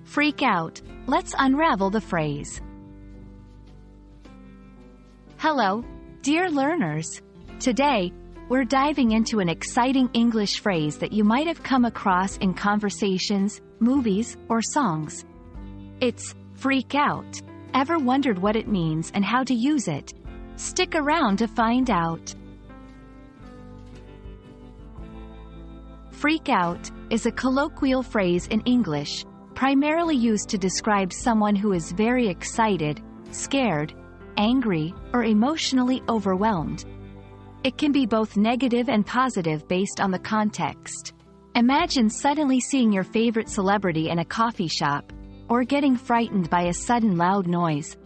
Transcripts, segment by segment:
Freak out. Let's unravel the phrase. Hello, dear learners. Today, we're diving into an exciting English phrase that you might have come across in conversations, movies, or songs. It's freak out. Ever wondered what it means and how to use it? Stick around to find out. Freak out is a colloquial phrase in English, primarily used to describe someone who is very excited, scared, angry, or emotionally overwhelmed. It can be both negative and positive based on the context. Imagine suddenly seeing your favorite celebrity in a coffee shop, or getting frightened by a sudden loud noise.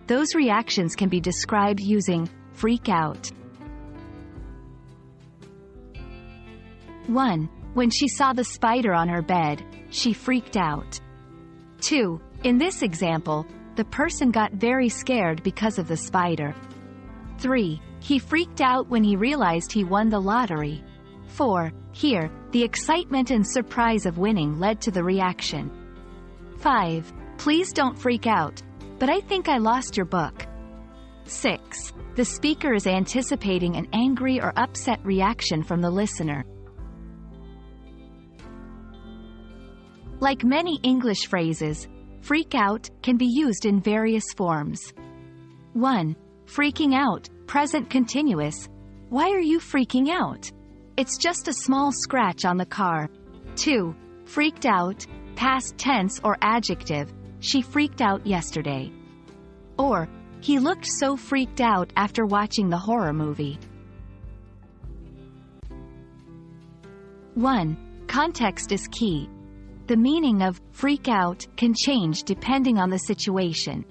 Those reactions can be described using freak out. 1. When she saw the spider on her bed, she freaked out. 2. In this example, the person got very scared because of the spider. 3. He freaked out when he realized he won the lottery. 4. Here, the excitement and surprise of winning led to the reaction. 5. Please don't freak out, but I think I lost your book. 6. The speaker is anticipating an angry or upset reaction from the listener. Like many English phrases, freak out can be used in various forms. 1. Freaking out, present continuous. Why are you freaking out? It's just a small scratch on the car. 2. Freaked out, past tense or adjective. She freaked out yesterday. Or, he looked so freaked out after watching the horror movie. 1. Context is key. The meaning of freak out can change depending on the situation.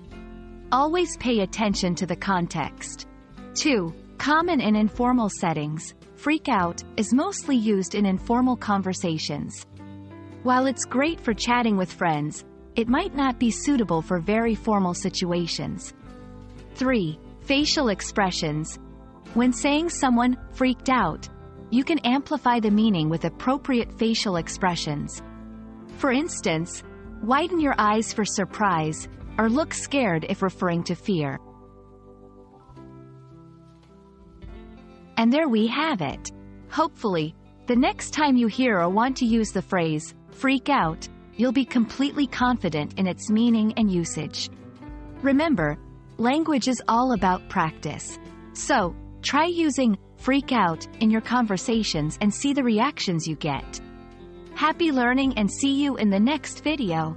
Always pay attention to the context. 2. Common in informal settings. Freak out is mostly used in informal conversations. While it's great for chatting with friends, it might not be suitable for very formal situations. 3. Facial expressions. When saying someone freaked out, you can amplify the meaning with appropriate facial expressions. For instance, widen your eyes for surprise, or look scared if referring to fear. And there we have it. Hopefully, the next time you hear or want to use the phrase, freak out, you'll be completely confident in its meaning and usage. Remember, language is all about practice. So, try using freak out in your conversations and see the reactions you get. Happy learning and see you in the next video.